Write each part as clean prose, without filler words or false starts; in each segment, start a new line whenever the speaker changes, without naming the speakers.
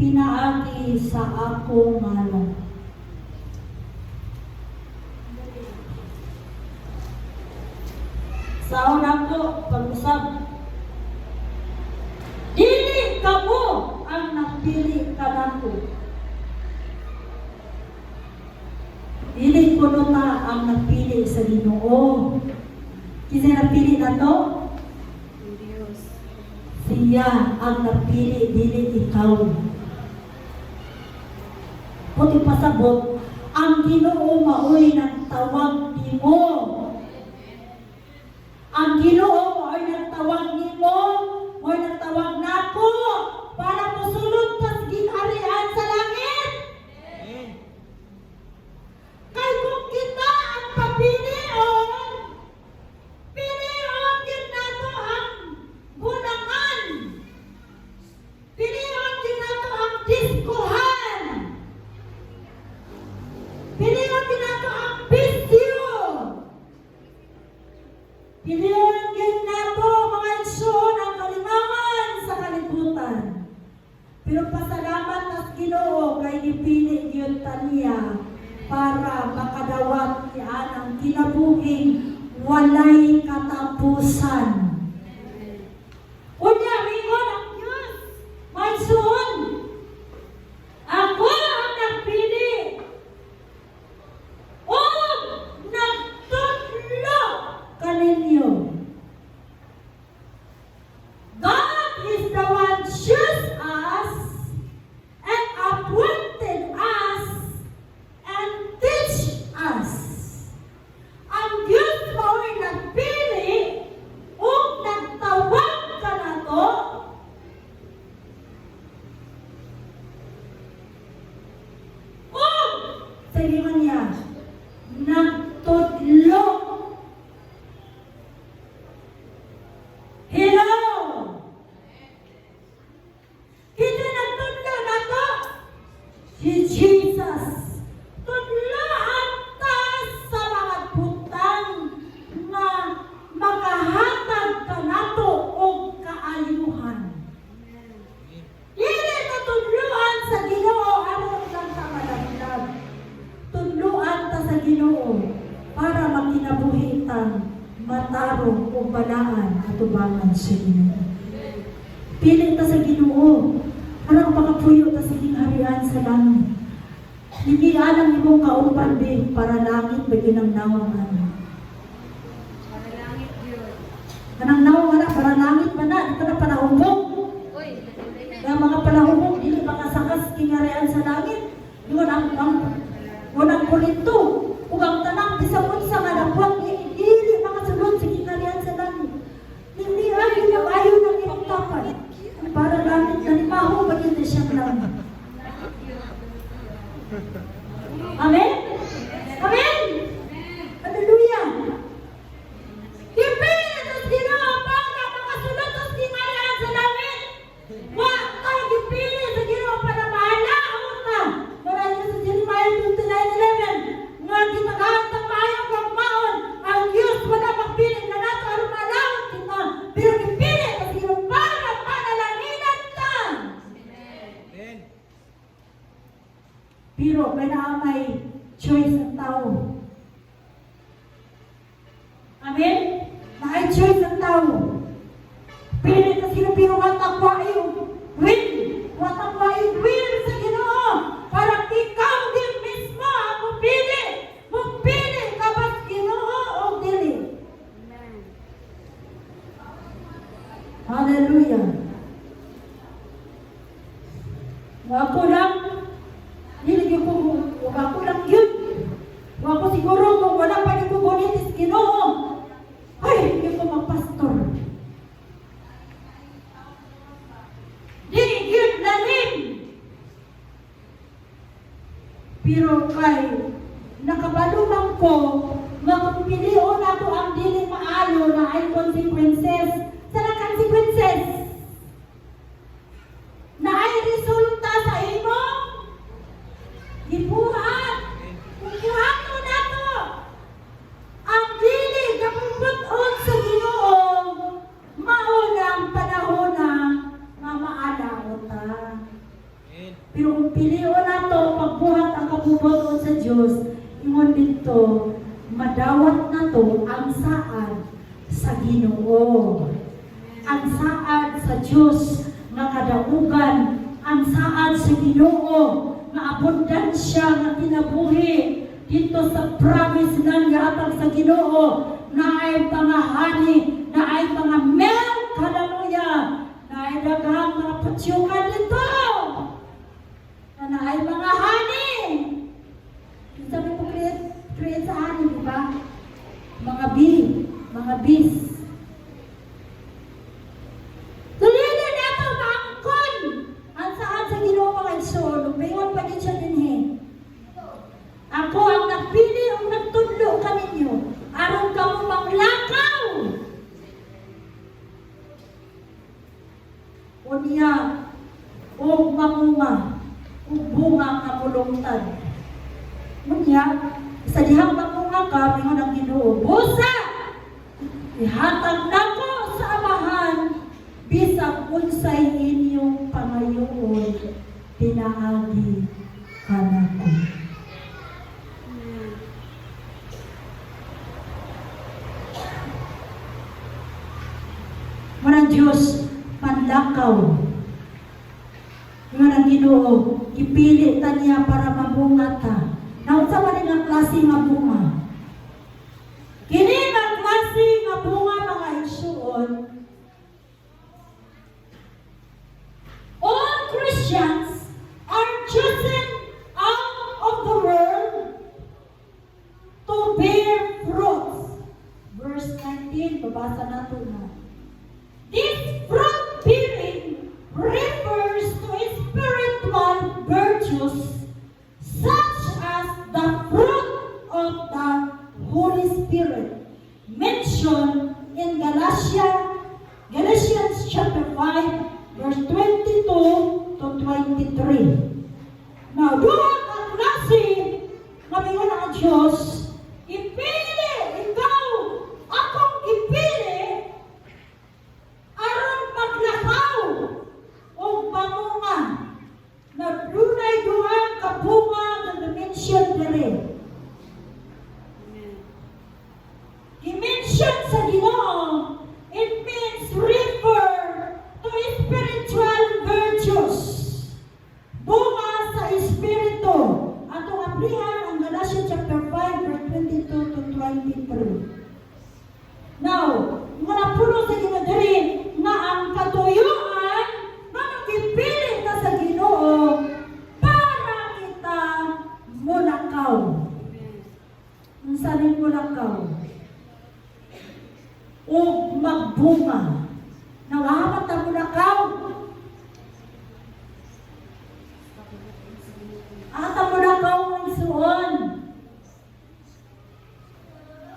pinaagi sa akong ngalan. Sa una ko, pag-usap, dili kamo ang napili kanako. Dili ko ta ang napili sa Ginoo. Kinsa napili nato?
Diyos.
Siya ang napili, dili ikaw. Puti pasabot, ang Ginoo maoy nagtawag nimo. Ang Ginoo maoy nagtawag nimo, maoy nagtawag nako para mosulod ta sa ginharian sa langit. Kay kung kita ang papilion, pilion din nato ang bunangan. Pilion din nato ang diskuhan. Pilion din nato ang bisyo. Pilion din nato mga igsoon ang kalimangan sa kalibutan. Pero pasalamat sa Ginoo kay gipili gyud ta niya para makadawat niya ang kinabuhing walay katapusan. Unya, mingon ang Diyos, may suon. Ako ang nagpili o nagtudlo kaninyo. God is the one choose us and appointed us and teach us. Ang Diyos mao'y nagpili o nagtawag ka na to o sa liman niya nagtudlo. Hello! Kita nagtudlo na to si Jesus. Tudlaan ta sa mga butang nga makahatag ka nato og kaayuhan. Dili ta tudluan sa Ginoo aron lang ta malaglag. Tudluan ta sa Ginoo para makinabuhi tang matarong o balaan atubangan sa Ginoo. Pili ta sa Ginoo para makapuyo ta sa gingharian sa langit. Hindi alam imong kauban be para langit ba ginang-nawang ano.
Para langit yun.
Kanang nawang ana para langit man na dito na panahubog.
Uy,
Kaya mga panahubog dili makasakas gingharian sa langit. Yun ang unang Korinto ug ang tanang bisag unsa nga nabuang dili makasulod sa gingharian sa langit. Hindi ayo ng imong tapan. Para langit na limaho ba yun siyang langit. Amen? Amen? Hallelujah! Ipili sa Ginoo para makasulod sa gingharian sa langit. Wa kay gipili sa Ginoo para mahalaon ta. Marami sa Jeremiah 29:11 nga gitagahan ta maayo kag maon ang Dios wala magpili na nato aron malawon kita. Pero gipili sa Ginoo para panalanginan ta.
Amen.
Pero may naamay choice ang tao. Amen? May choice ang tao. Pili ka sino pero watakwa yung will. Watakwa yung will sa Ginoo. Para ikaw din mismo ang mupili. Mupili ka ba sa Ginoo o dili?
Amen.
Hallelujah. Ako lang, hindi ko ako lang yun. Ako siguro kung wala pa rin ko bonitis Ginoo. Ay, hindi ko magpastor. Dili yun lalim. Pero kay nakabalumang ko nga kung pilion ako ang dili maayo na ay consequences. Sana consequences na ay resulta sa imo gibuhat. Kung gihato nato ang dili gapungput-on sa Ginoo, mao na ang panahon na nga maalaon ta.
Amen.
Ginoo. Ang saad sa Dios nga kadaugan, ang saad sa Ginoo nga abundansya nga kinabuhi dito sa promise ng yatag sa Ginoo na ay mga honey, na ay mga milk, hallelujah, na ay daghang mga patyukan dito, na ay mga honey. Sabi ko create sa honey, di ba? Mga bee, mga bees. Tulili na ito, maangkon! Ang saan sa Ginoo mga igsoon, lumayon pa din siya din eh. Ako ang nagpili o nagtudlo kaninyo, aron kamo manglakaw. Unya, o mamunga, o bunga kamulungtad. Unya, sa dihang mamunga ka, mingon ang Ginoo, busa! Ihatag nako sa amahan, bisag unsay inyong pangayoon, pinaagi ka nako. Marang Diyos, panlakaw. Marang Ginoo, ipili ta niya para mabunga ta. Naunsa man ang klase nga bunga? Kini ang klase nga bunga mga igsuon. All Christians are chosen out of the world to bear fruits. Verse 19, babasa nato na. This fruit bearing refers to spiritual virtues such as the fruit of the Holy Spirit mentioned in Galatians chapter 5 verse 22 to 23. Now, doon ang klase ngayon ang Diyos, ipili, ikaw, akong ipili, aron maglakaw o pamunga na dunay duhang kabunga ng dimension dere. Dimension sa Ginoo, it means refer to spiritual virtues. Bunga sa Espiritu. Atong aplihan ang Galatians chapter 5 verse 22 to 23. Now, mga puno sa Ginoo diri nga ang katuyuan nga nagipili na sa Ginoo para kita mulakaw. Ang saling mulakaw o magbunga. Nawahamat ang mulakaw. At ang mulakaw ang isuon.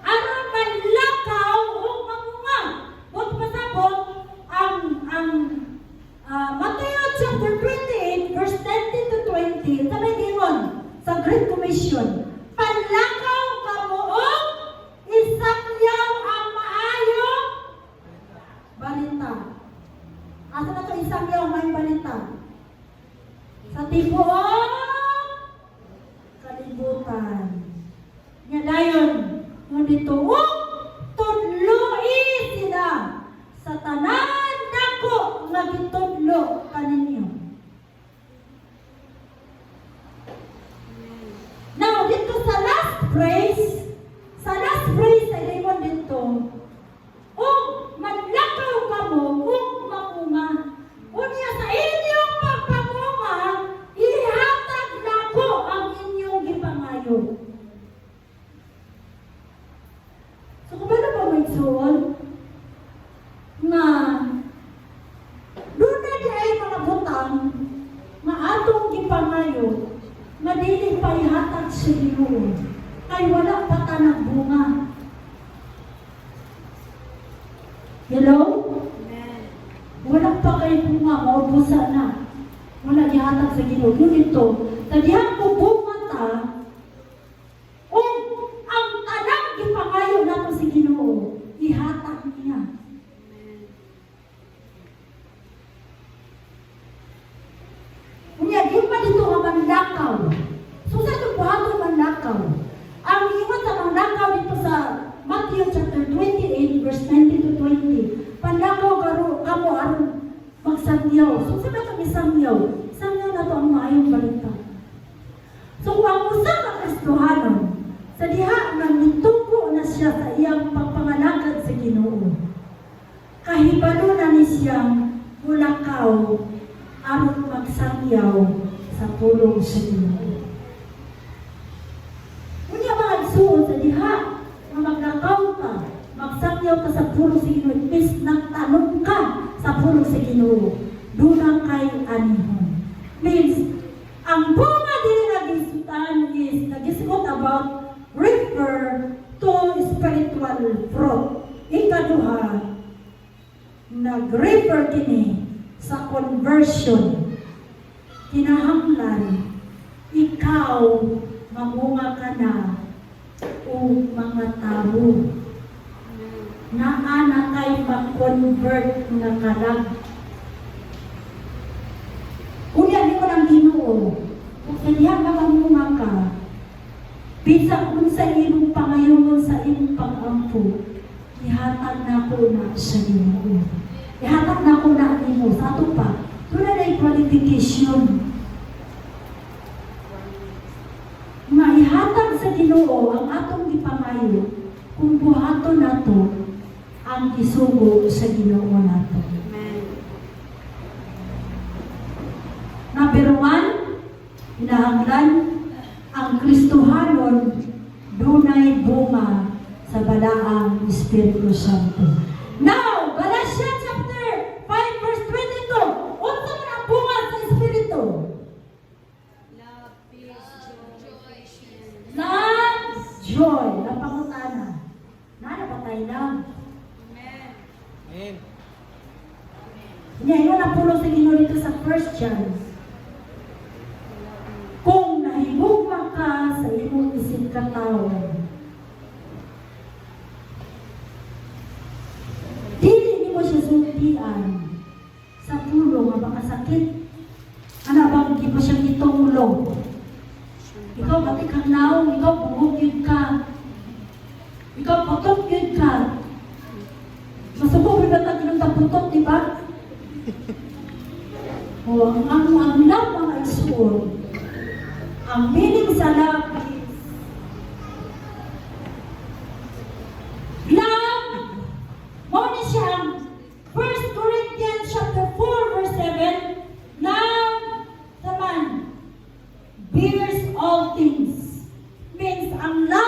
Aron manlakaw o mamunga. Huwag masabot ang Matthew chapter 28 verse 19 to 20. Sabay gingon sa Great Commission. Panlakaw kamo o isakyaw ang maayo balita. Asa na ito isakyaw ang maayo balita? Sa tibuok kalibutan. Nga dayon, ngunit tuwag, tudloi sila sa tanan dako nga gitudlo kaninyo. Now, dito sa last phrase sa Limon dito, maglakaw kamo, mamunga, unya sa inyong pagpamunga, ihatag nako ang inyong gipangayo. So, kung ba may suon, nga, doon na di ay mga butang, nga atong gipangayo, nga dili pa ihatag sa Ginoo, ay wala pa tanang bunga. Hello?
Amen.
Wala pa kayo bunga, maubusa na. Wala ihatag sa Ginoo. Yun ito, tadihan ko bunga ta, o ang tanang gipangayo nato sa Ginoo, ihatag niya. Unya, di pa dito nga manlakaw. So sa itong buhaton manlakaw, ang iwan sa manlakaw dito sa Matthew chapter 28 verse 19 to 20, sangyaw. So sa kami sangyaw na to ang maayong balita. So kung ang usa ka Kristohanon, sa diha nga nitungko na siya sa iyang pagpangalagad sa Ginoo. Kahibalo na ni siyang mulakaw aron magsangyaw sa pulong sa Ginoo. Unya mga igsuon sa diha nga maglakaw ka, magsangyaw ka sa pulong sa Ginoo, is nagtanong ka sa pulong sa Ginoo. Dunang kay anihon. Means, ang bunga din nagisutan is nagisgot about refer to spiritual fruit. Ikaduha, nag-refer kini sa conversion. Kinahanglan, ikaw mamunga ka na o mga tao na ana kay mag-convert nga kalag. Kunya ni ko ng Ginoo, kung kanya mamunga ka, bisa kung sa imong pangayungon sa imong pag-ampo, ihatag na ko na sa Ginoo. Ihatag na ko na nimo sa ato pa. Tuna na qualification. Maihatag sa Ginoo ang atong gipangayo kung buhaton nato ang gisugo sa Ginoo nato.
Amen.
Number 1, hinahanglan ang Kristohanon dunay bunga sa balaang Espiritu Santo. Now, Galatians chapter 5 verse 22. Unsa man ang bunga sa Espiritu?
Love, peace, joy, patience.
Love, joy, ang pangutana. Nanapatay lang.
Amen.
Amen.
Ngayon na pulo sa Ginoo dito sa 1 John. Kung nahigugma ka sa imong isip katawan, dili mo siya sultian sa pulo nga makasakit. Ano bang di mo siya gitulong? Ikaw pati kang naong, ikaw bumugid ka. Ikaw putok yun ka. Masuko ba tayo ng taputok, di ba? O, ang love mga isuon, ang meaning sa love is love, mo ni siyang 1 Corinthians chapter 4 verse 7, love naman bears all things. Means ang love